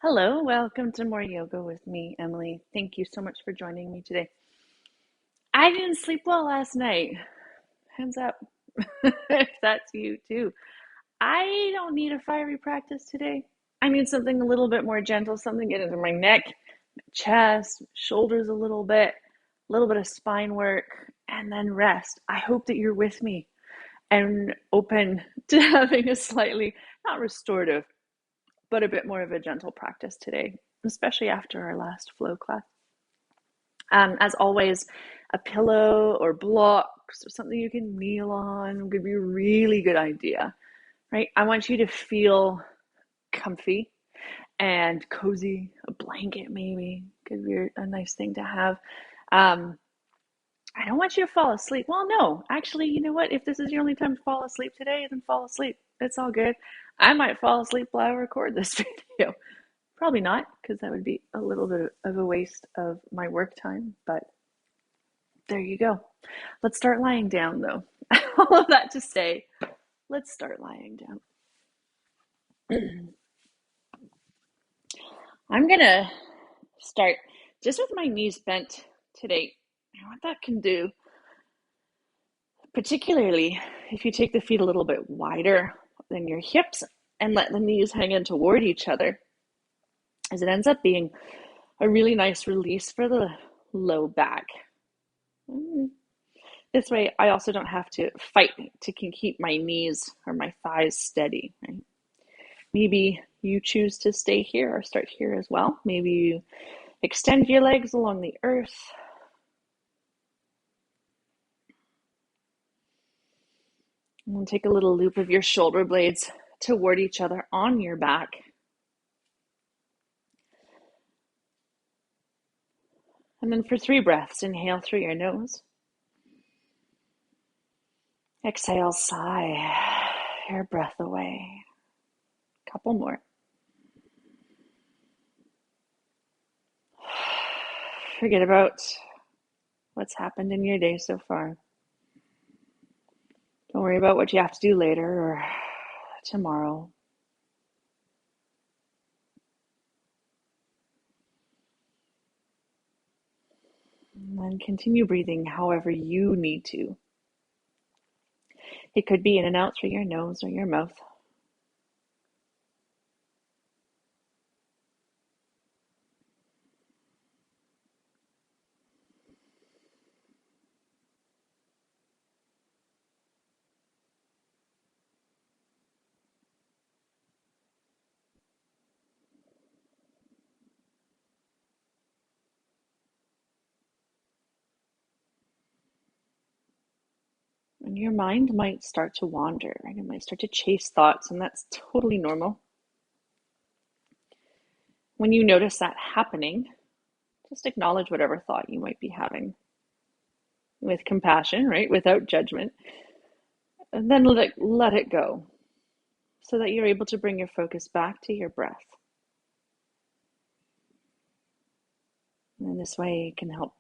Hello, welcome to More Yoga with me, Emily. Thank you so much for joining me today. I didn't sleep well last night. Hands up if that's you too. I don't need a fiery practice today. I need something a little bit more gentle, something get into my neck, chest, shoulders a little bit of spine work, and then rest. I hope that you're with me and open to having a slightly, not restorative, but a bit more of a gentle practice today, especially after our last flow class. As always, a pillow or blocks or something you can kneel on would be a really good idea, right? I want you to feel comfy and cozy. A blanket maybe could be a nice thing to have. Um, I don't want you to fall asleep. Well, no, actually, you know what? If this is your only time to fall asleep today, then fall asleep. It's all good. I might fall asleep while I record this video. Probably not, because that would be a little bit of a waste of my work time, but there you go. Let's start lying down, though. All of that to say, let's start lying down. I'm going to start just with my knees bent today. And what that can do, particularly if you take the feet a little bit wider than your hips and let the knees hang in toward each other, is it ends up being a really nice release for the low back. This way, I also don't have to fight to keep my knees or my thighs steady, right? Maybe you choose to stay here or start here as well. Maybe you extend your legs along the earth. And take a little loop of your shoulder blades toward each other on your back. And then for 3 breaths, inhale through your nose. Exhale, sigh your breath away. Couple more. Forget about what's happened in your day so far. Don't worry about what you have to do later or tomorrow. And then continue breathing however you need to. It could be in and out through your nose or your mouth. And your mind might start to wander, right? It might start to chase thoughts, and that's totally normal. When you notice that happening, just acknowledge whatever thought you might be having with compassion, right? Without judgment. And then let it go so that you're able to bring your focus back to your breath. And this way it can help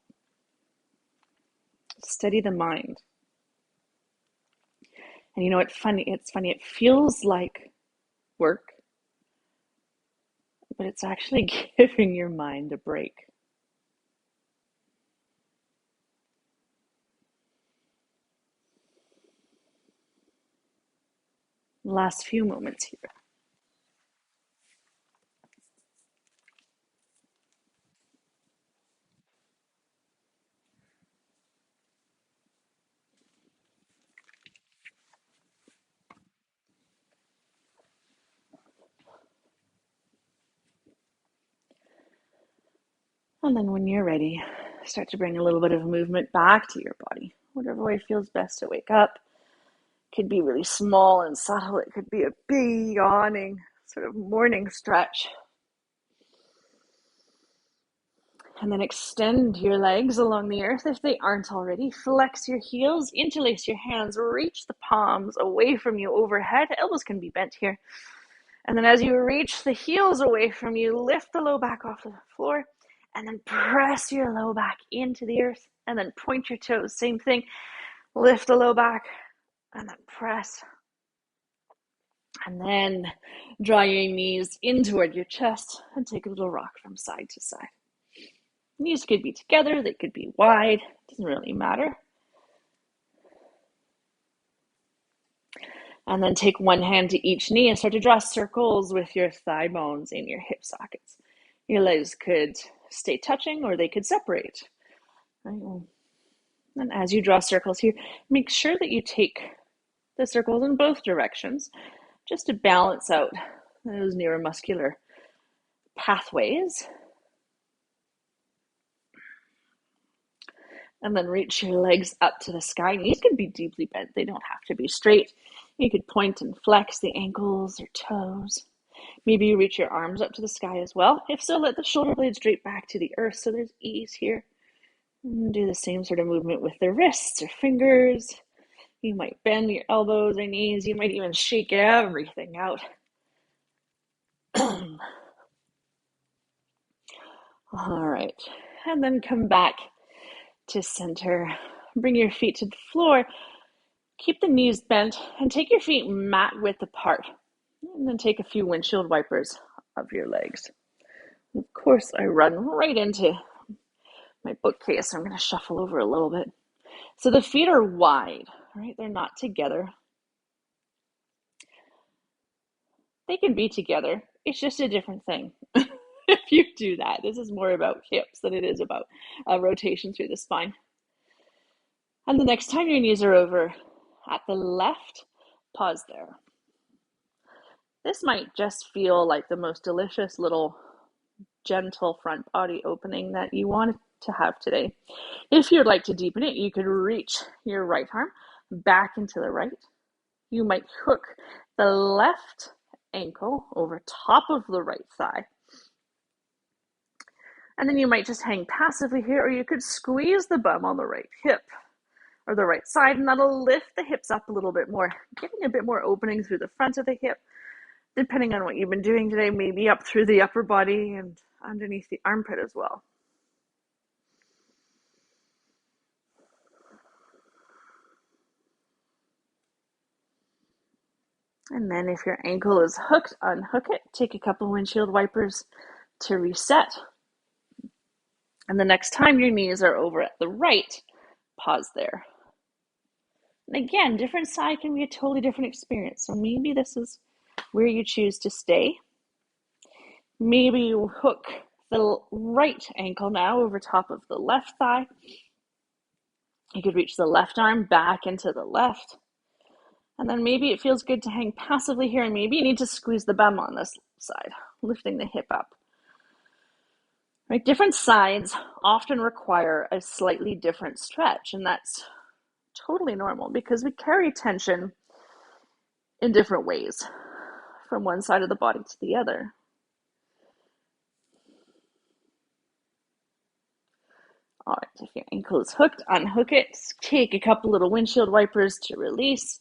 steady the mind. And you know what? It's funny. It feels like work, but it's actually giving your mind a break. Last few moments here. And then when you're ready, start to bring a little bit of movement back to your body. Whatever way feels best to wake up. It could be really small and subtle. It could be a big yawning sort of morning stretch. And then extend your legs along the earth if they aren't already. Flex your heels, interlace your hands, reach the palms away from you overhead. Elbows can be bent here. And then as you reach the heels away from you, lift the low back off the floor and then press your low back into the earth and then point your toes. Same thing. Lift the low back and then press. And then draw your knees in toward your chest and take a little rock from side to side. Knees could be together, they could be wide, doesn't really matter. And then take one hand to each knee and start to draw circles with your thigh bones in your hip sockets. Your legs could stay touching or they could separate. Right? And as you draw circles here, make sure that you take the circles in both directions just to balance out those neuromuscular pathways. And then reach your legs up to the sky. Knees can be deeply bent, they don't have to be straight. You could point and flex the ankles or toes. Maybe you reach your arms up to the sky as well. If so, let the shoulder blades drape back to the earth so there's ease here. And do the same sort of movement with the wrists or fingers. You might bend your elbows or knees. You might even shake everything out. All right. And then come back to center. Bring your feet to the floor. Keep the knees bent and take your feet mat width apart. And then take a few windshield wipers of your legs. Of course, I run right into my bookcase. I'm going to shuffle over a little bit. So the feet are wide, right? They're not together. They can be together. It's just a different thing. If you do that, this is more about hips than it is about rotation through the spine. And the next time your knees are over at the left, pause there. This might just feel like the most delicious little gentle front body opening that you want to have today. If you'd like to deepen it, you could reach your right arm back into the right. You might hook the left ankle over top of the right thigh. And then you might just hang passively here, or you could squeeze the bum on the right hip or the right side, and that'll lift the hips up a little bit more, giving a bit more opening through the front of the hip, depending on what you've been doing today, maybe up through the upper body and underneath the armpit as well. And then if your ankle is hooked, unhook it. Take a couple windshield wipers to reset. And the next time your knees are over at the right, pause there. And again, different side can be a totally different experience. So maybe this is where you choose to stay. Maybe you hook the right ankle now over top of the left thigh. You could reach the left arm back into the left. And then maybe it feels good to hang passively here, and maybe you need to squeeze the bum on this side, lifting the hip up. Right? Different sides often require a slightly different stretch, and that's totally normal because we carry tension in different ways from one side of the body to the other. All right, if your ankle is hooked, unhook it. Take a couple little windshield wipers to release.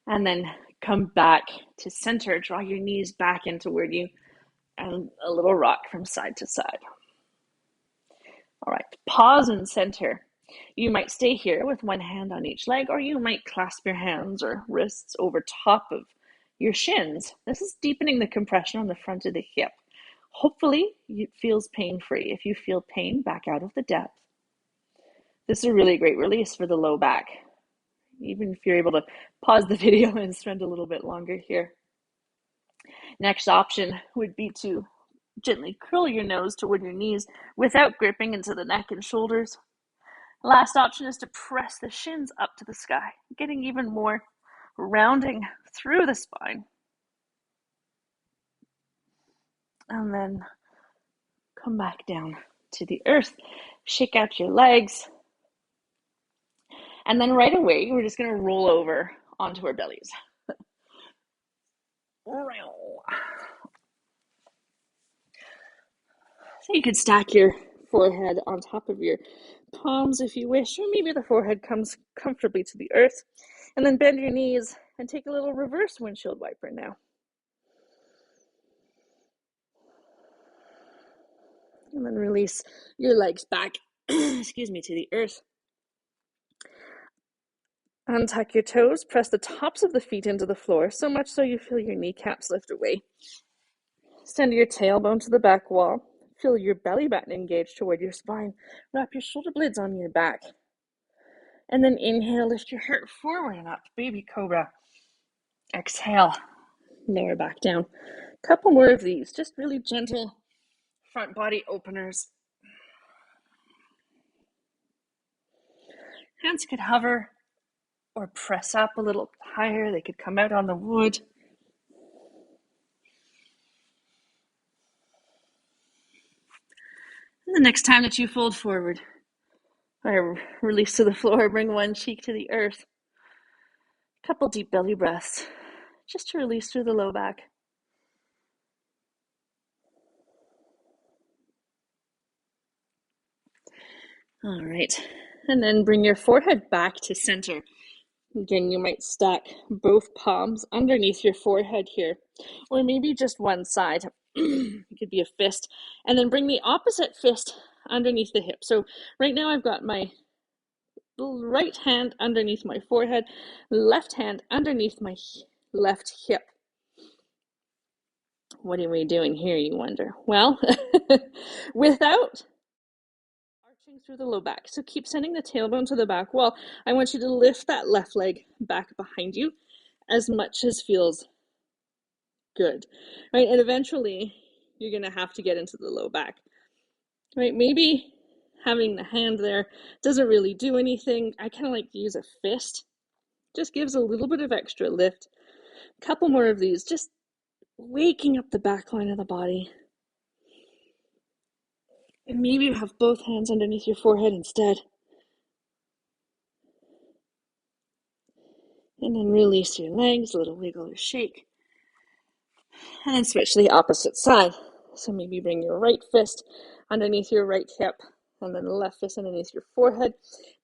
And then come back to center. Draw your knees back in toward you and a little rock from side to side. All right, pause and center. You might stay here with one hand on each leg, or you might clasp your hands or wrists over top of your shins. This is deepening the compression on the front of the hip. Hopefully, it feels pain-free. If you feel pain, back out of the depth. This is a really great release for the low back, even if you're able to pause the video and spend a little bit longer here. Next option would be to gently curl your nose toward your knees without gripping into the neck and shoulders. Last option is to press the shins up to the sky, getting even more rounding through the spine. And then come back down to the earth. Shake out your legs. And then right away, we're just going to roll over onto our bellies. So you could stack your forehead on top of your palms if you wish, or maybe the forehead comes comfortably to the earth. And then bend your knees and take a little reverse windshield wiper now. And then release your legs back, excuse me, to the earth. Untuck your toes, press the tops of the feet into the floor, so much so you feel your kneecaps lift away. Send your tailbone to the back wall. Feel your belly button engage toward your spine. Wrap your shoulder blades on your back. And then inhale, lift your heart forward and up, baby cobra. Exhale, lower back down. Couple more of these, just really gentle front body openers. Hands could hover or press up a little higher. They could come out on the wood. And the next time that you fold forward or release to the floor, bring one cheek to the earth. Couple deep belly breaths, just to release through the low back. All right, and then bring your forehead back to center. Again, you might stack both palms underneath your forehead here, or maybe just one side. It could be a fist, and then bring the opposite fist underneath the hip. So right now I've got my right hand underneath my forehead, left hand underneath my left hip. What are we doing here, you wonder? Well, without arching through the low back. So keep sending the tailbone to the back wall. I want you to lift that left leg back behind you as much as feels good, right? And eventually you're going to have to get into the low back, right? Maybe having the hand there doesn't really do anything. I kind of like to use a fist. Just gives a little bit of extra lift. A couple more of these, just waking up the back line of the body. And maybe you have both hands underneath your forehead instead. And then release your legs, a little wiggle or shake. And then switch to the opposite side. So maybe bring your right fist underneath your right hip, and then the left fist underneath your forehead.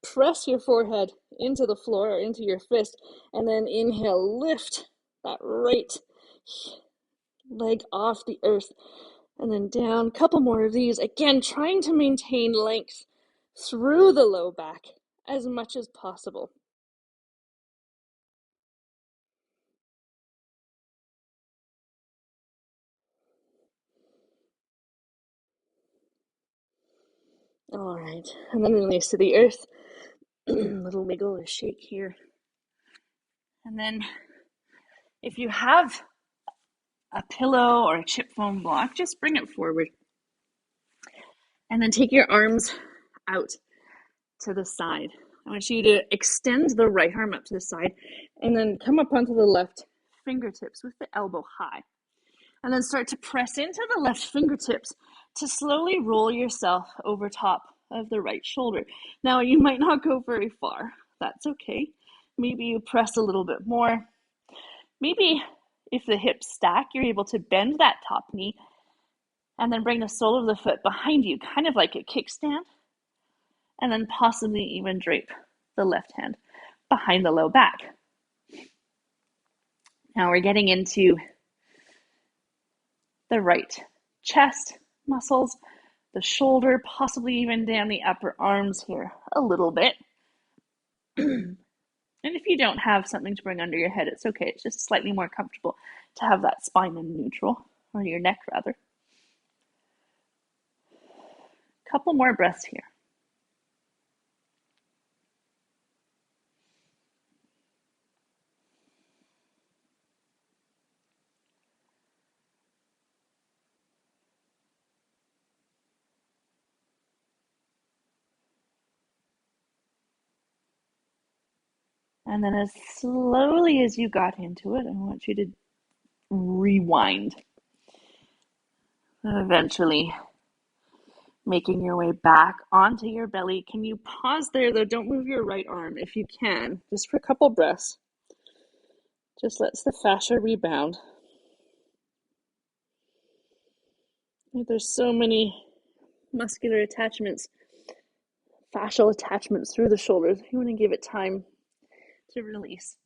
Press your forehead into the floor or into your fist, and then inhale, lift that right leg off the earth, and then down. Couple more of these. Again, trying to maintain length through the low back as much as possible. All right, and then release to the earth. Little wiggle or shake here. And then if you have a pillow or a chip foam block, just bring it forward. And then take your arms out to the side. I want you to extend the right arm up to the side and then come up onto the left fingertips with the elbow high. And then start to press into the left fingertips to slowly roll yourself over top of the right shoulder. Now, you might not go very far. That's okay. Maybe you press a little bit more. Maybe if the hips stack, you're able to bend that top knee and then bring the sole of the foot behind you, kind of like a kickstand, and then possibly even drape the left hand behind the low back. Now we're getting into the right chest muscles, the shoulder, possibly even down the upper arms here a little bit. And if you don't have something to bring under your head, it's okay. It's just slightly more comfortable to have that spine in neutral, or your neck rather. Couple more breaths here. And then as slowly as you got into it, I want you to rewind. And eventually making your way back onto your belly. Can you pause there though? Don't move your right arm if you can, just for a couple breaths. Just lets the fascia rebound. There's so many muscular attachments, fascial attachments through the shoulders. You want to give it time to release.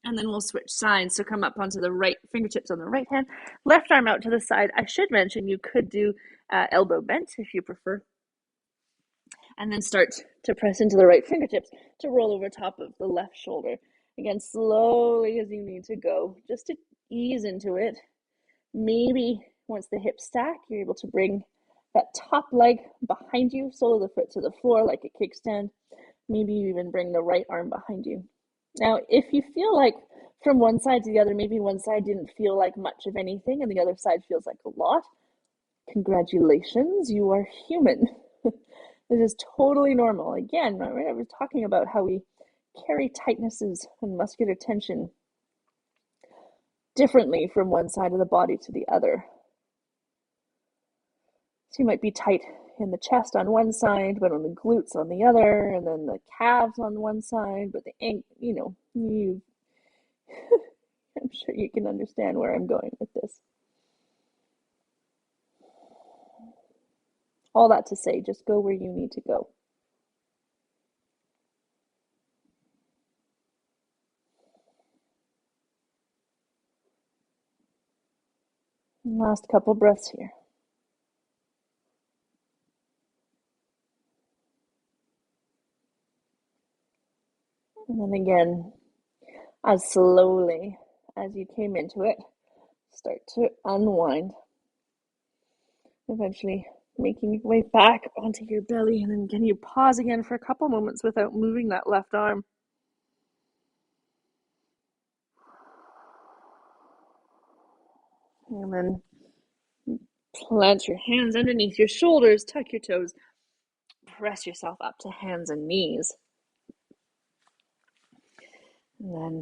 And then we'll switch sides. So come up onto the right fingertips on the right hand, left arm out to the side. I should mention you could do elbow bent if you prefer. And then start to press into the right fingertips to roll over top of the left shoulder. Again, slowly as you need to go, just to ease into it. Maybe once the hips stack, you're able to bring that top leg behind you, sole of the foot to the floor like a kickstand. Maybe you even bring the right arm behind you. Now, if you feel like from one side to the other, maybe one side didn't feel like much of anything and the other side feels like a lot, congratulations, you are human. This is totally normal. Again, right, I was talking about how we carry tightnesses and muscular tension differently from one side of the body to the other. So you might be tight in the chest on one side, but on the glutes on the other, and then the calves on one side, but the ankle, I'm sure you can understand where I'm going with this. All that to say, just go where you need to go. Last couple breaths here. And then again, as slowly as you came into it, start to unwind, eventually making your way back onto your belly. And then can you pause again for a couple moments without moving that left arm? And then plant your hands underneath your shoulders, tuck your toes, press yourself up to hands and knees. And then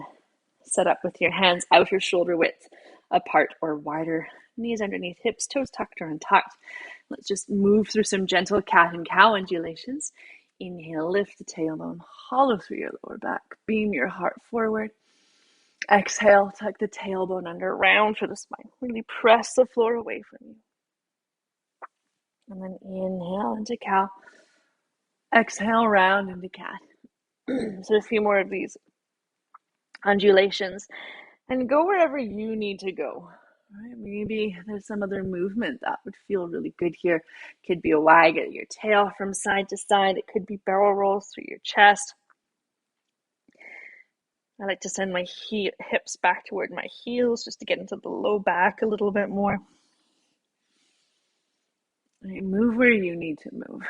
set up with your hands out your shoulder width apart or wider. Knees underneath hips, toes tucked or untucked. Let's just move through some gentle cat and cow undulations. Inhale, lift the tailbone, hollow through your lower back, beam your heart forward. Exhale, tuck the tailbone under, round for the spine. Really press the floor away from you. And then inhale into cow. Exhale, round into cat. So a few more of these undulations. And go wherever you need to go. Right? Maybe there's some other movement that would feel really good here. It could be a wag at your tail from side to side. It could be barrel rolls through your chest. I like to send my hips back toward my heels just to get into the low back a little bit more. Right, move where you need to move.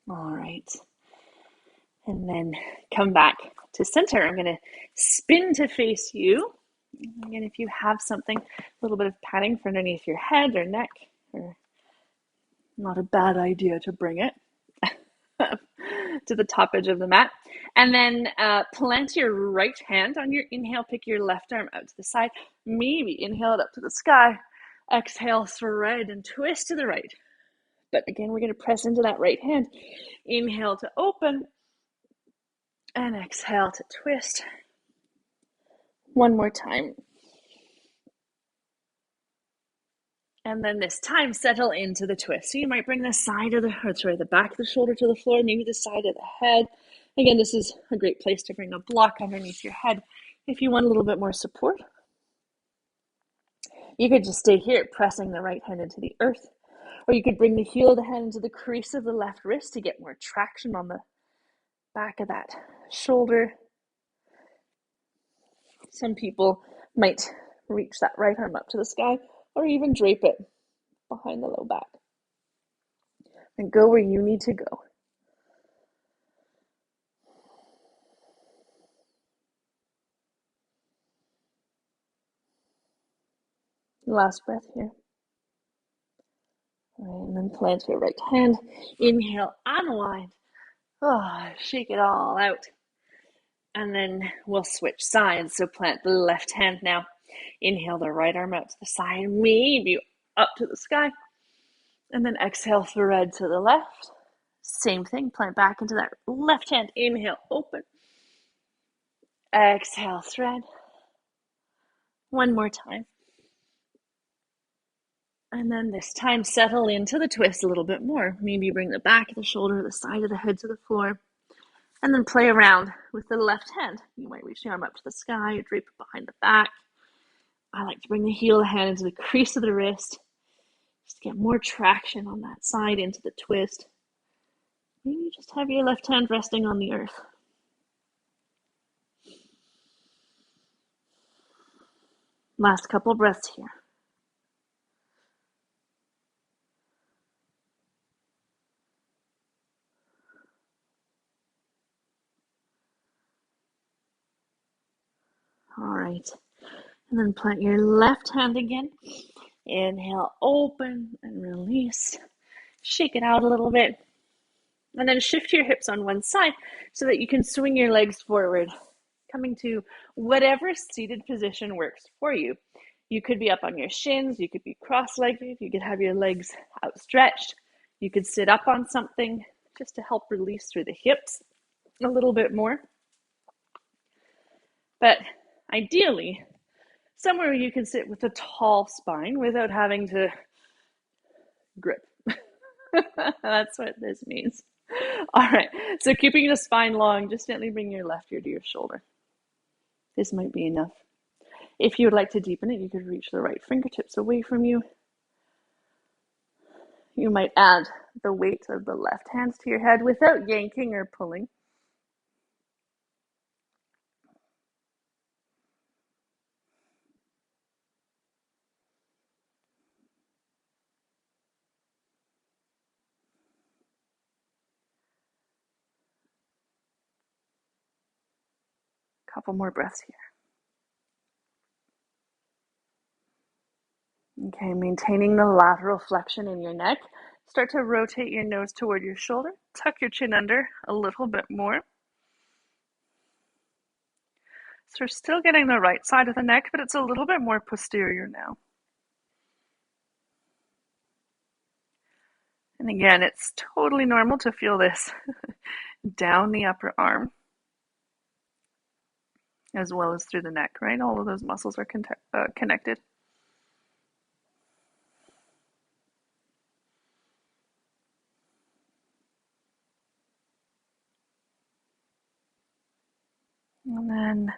All right. And then come back to center. I'm going to spin to face you. Again, if you have something, a little bit of padding for underneath your head or neck, or not a bad idea to bring it to the top edge of the mat. And then plant your right hand on your inhale, pick your left arm out to the side. Maybe inhale it up to the sky. Exhale, thread and twist to the right. But again, we're going to press into that right hand. Inhale to open and exhale to twist. One more time. And then this time, settle into the twist. So you might bring the back of the shoulder to the floor, maybe the side of the head. Again, this is a great place to bring a block underneath your head if you want a little bit more support. You could just stay here, pressing the right hand into the earth. Or you could bring the heel of the hand into the crease of the left wrist to get more traction on the back of that shoulder. Some people might reach that right arm up to the sky or even drape it behind the low back. And go where you need to go. Last breath here. All right, and then plant your right hand. Inhale, unwind. Shake it all out. And then we'll switch sides. So plant the left hand now. Inhale the right arm out to the side, maybe up to the sky. And then exhale, thread to the left. Same thing, plant back into that left hand. Inhale, open. Exhale, thread. One more time. And then this time, settle into the twist a little bit more. Maybe bring the back of the shoulder, the side of the head to the floor. And then play around with the left hand. You might reach the arm up to the sky, drape it behind the back. I like to bring the heel of the hand into the crease of the wrist, just to get more traction on that side into the twist. Maybe just have your left hand resting on the earth. Last couple breaths here. All right. And then plant your left hand again. Inhale, open and release. Shake it out a little bit. And then shift your hips on one side so that you can swing your legs forward, coming to whatever seated position works for you. You could be up on your shins, you could be cross-legged, you could have your legs outstretched, you could sit up on something just to help release through the hips a little bit more. But ideally, somewhere you can sit with a tall spine without having to grip. That's what this means. All right, so keeping the spine long, just gently bring your left ear to your shoulder. This might be enough. If you would like to deepen it, you could reach the right fingertips away from you. You might add the weight of the left hands to your head without yanking or pulling. Couple more breaths here. Okay, maintaining the lateral flexion in your neck. Start to rotate your nose toward your shoulder. Tuck your chin under a little bit more. So we're still getting the right side of the neck, but it's a little bit more posterior now. And again, it's totally normal to feel this down the upper arm as well as through the neck, right? All of those muscles are connected. And then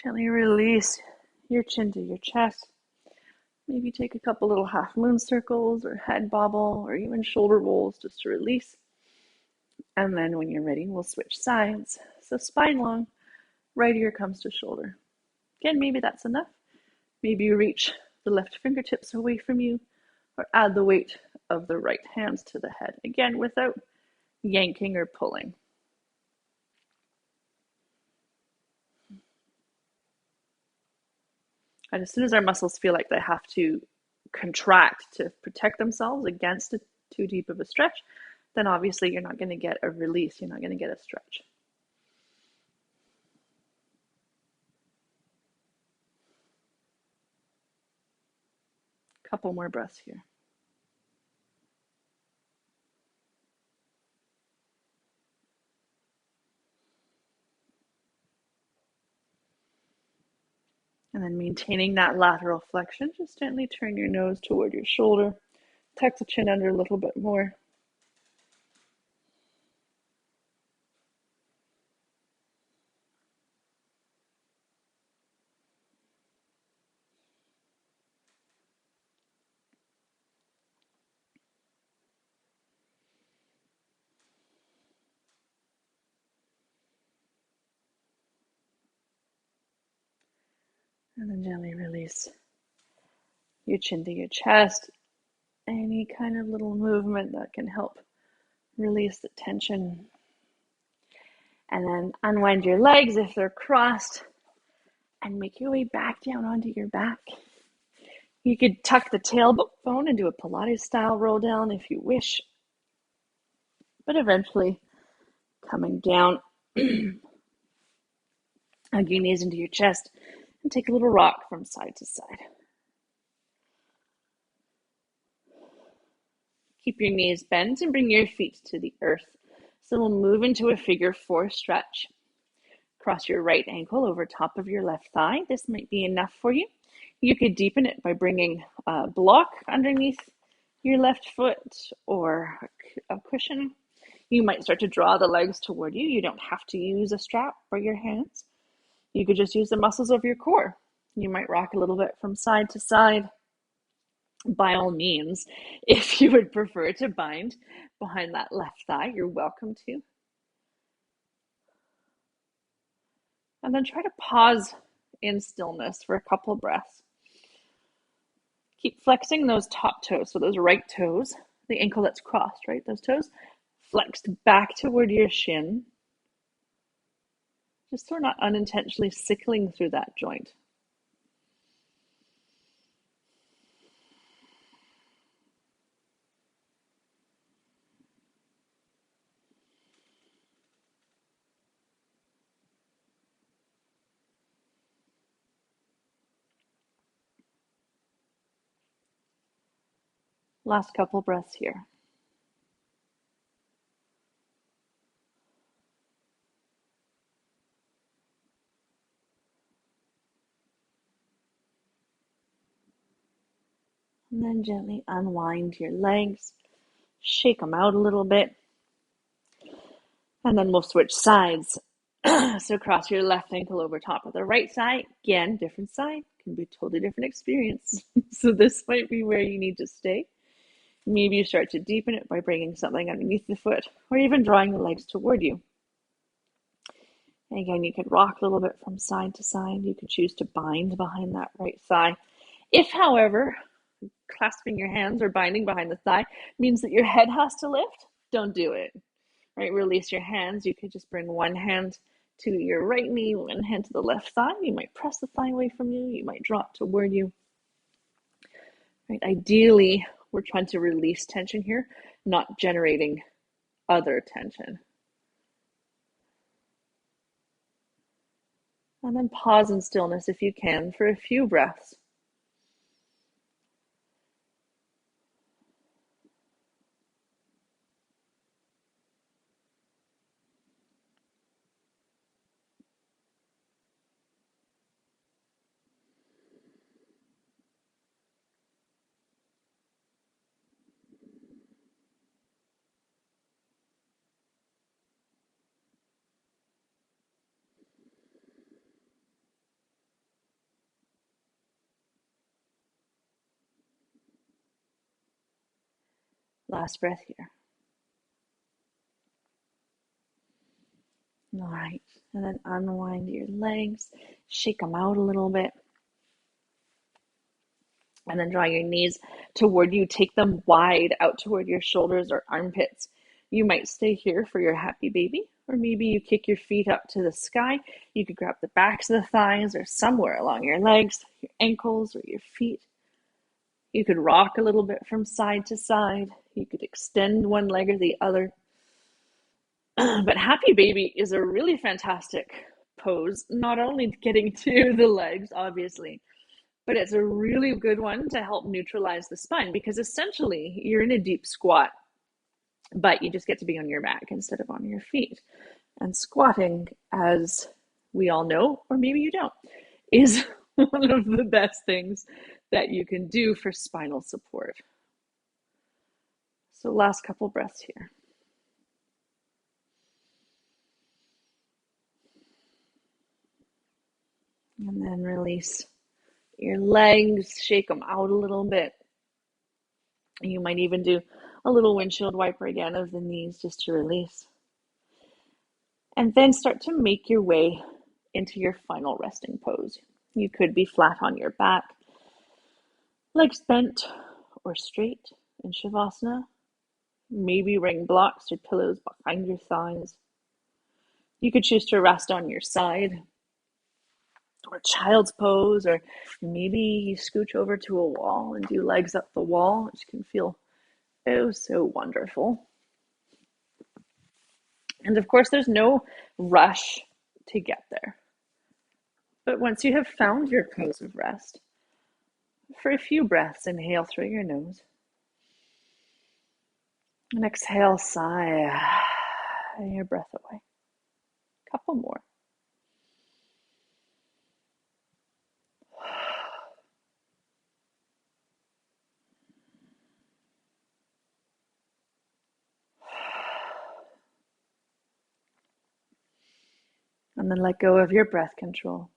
gently release your chin to your chest. Maybe take a couple little half moon circles or head bobble or even shoulder rolls just to release. And then when you're ready, we'll switch sides. So spine long, right ear comes to shoulder. Again, maybe that's enough. Maybe you reach the left fingertips away from you or add the weight of the right hands to the head. Again, without yanking or pulling. And as soon as our muscles feel like they have to contract to protect themselves against too deep of a stretch, then obviously you're not going to get a release. You're not going to get a stretch. Couple more breaths here. And then maintaining that lateral flexion, just gently turn your nose toward your shoulder. Tuck the chin under a little bit more. And then gently release your chin to your chest. Any kind of little movement that can help release the tension. And then unwind your legs if they're crossed and make your way back down onto your back. You could tuck the tailbone and do a Pilates style roll down if you wish. But eventually coming down, hug your knees into your chest and take a little rock from side to side. Keep your knees bent and bring your feet to the earth. So we'll move into a figure four stretch. Cross your right ankle over top of your left thigh. This might be enough for you. You could deepen it by bringing a block underneath your left foot or a cushion. You might start to draw the legs toward you. You don't have to use a strap for your hands. You could just use the muscles of your core. You might rock a little bit from side to side. By all means, if you would prefer to bind behind that left thigh, you're welcome to. And then try to pause in stillness for a couple breaths. Keep flexing those top toes, so those right toes, the ankle that's crossed, right? Those toes flexed back toward your shin, just so we're not unintentionally sickling through that joint. Last couple breaths here. And then gently unwind your legs, shake them out a little bit, and then we'll switch sides. So cross your left ankle over top of the right side. Again, different side, can be a totally different experience. So this might be where you need to stay. Maybe you start to deepen it by bringing something underneath the foot, or even drawing the legs toward you. And again, you could rock a little bit from side to side. You could choose to bind behind that right thigh. If, however, clasping your hands or binding behind the thigh means that your head has to lift, don't do it. Right? Release your hands. You could just bring one hand to your right knee, one hand to the left thigh. You might press the thigh away from you. You might drop toward you. Right? Ideally, we're trying to release tension here, not generating other tension. And then pause in stillness if you can for a few breaths. Last breath here. All right. And then unwind your legs, shake them out a little bit. And then draw your knees toward you. Take them wide out toward your shoulders or armpits. You might stay here for your happy baby, or maybe you kick your feet up to the sky. You could grab the backs of the thighs or somewhere along your legs, your ankles or your feet. You could rock a little bit from side to side. You could extend one leg or the other. But happy baby is a really fantastic pose, not only getting to the legs, obviously, but it's a really good one to help neutralize the spine, because essentially you're in a deep squat, but you just get to be on your back instead of on your feet. And squatting, as we all know, or maybe you don't, is one of the best things that you can do for spinal support. So last couple breaths here. And then release your legs, shake them out a little bit. You might even do a little windshield wiper again of the knees just to release. And then start to make your way into your final resting pose. You could be flat on your back, legs bent or straight in Shavasana. Maybe ring blocks or pillows behind your thighs. You could choose to rest on your side, or child's pose, or maybe you scooch over to a wall and do legs up the wall, which can feel oh so wonderful. And of course, there's no rush to get there. But once you have found your pose of rest, for a few breaths, inhale through your nose. And exhale, sigh your breath away. Couple more. And then let go of your breath control.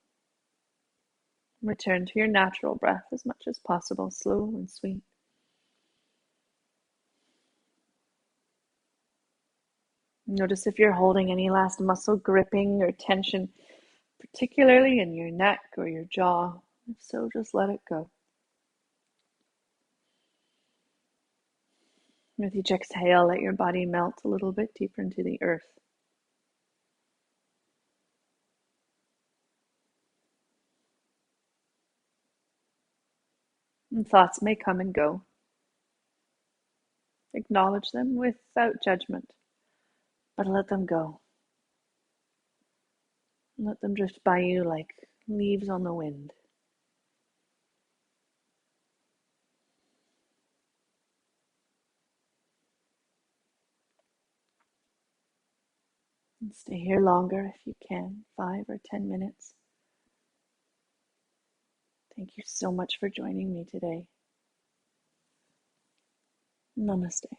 Return to your natural breath as much as possible, slow and sweet. Notice if you're holding any last muscle gripping or tension, particularly in your neck or your jaw. If so, just let it go. With each exhale, let your body melt a little bit deeper into the earth. And thoughts may come and go. Acknowledge them without judgment, but let them go. Let them drift by you like leaves on the wind. And stay here longer if you can, 5 or 10 minutes. Thank you so much for joining me today. Namaste.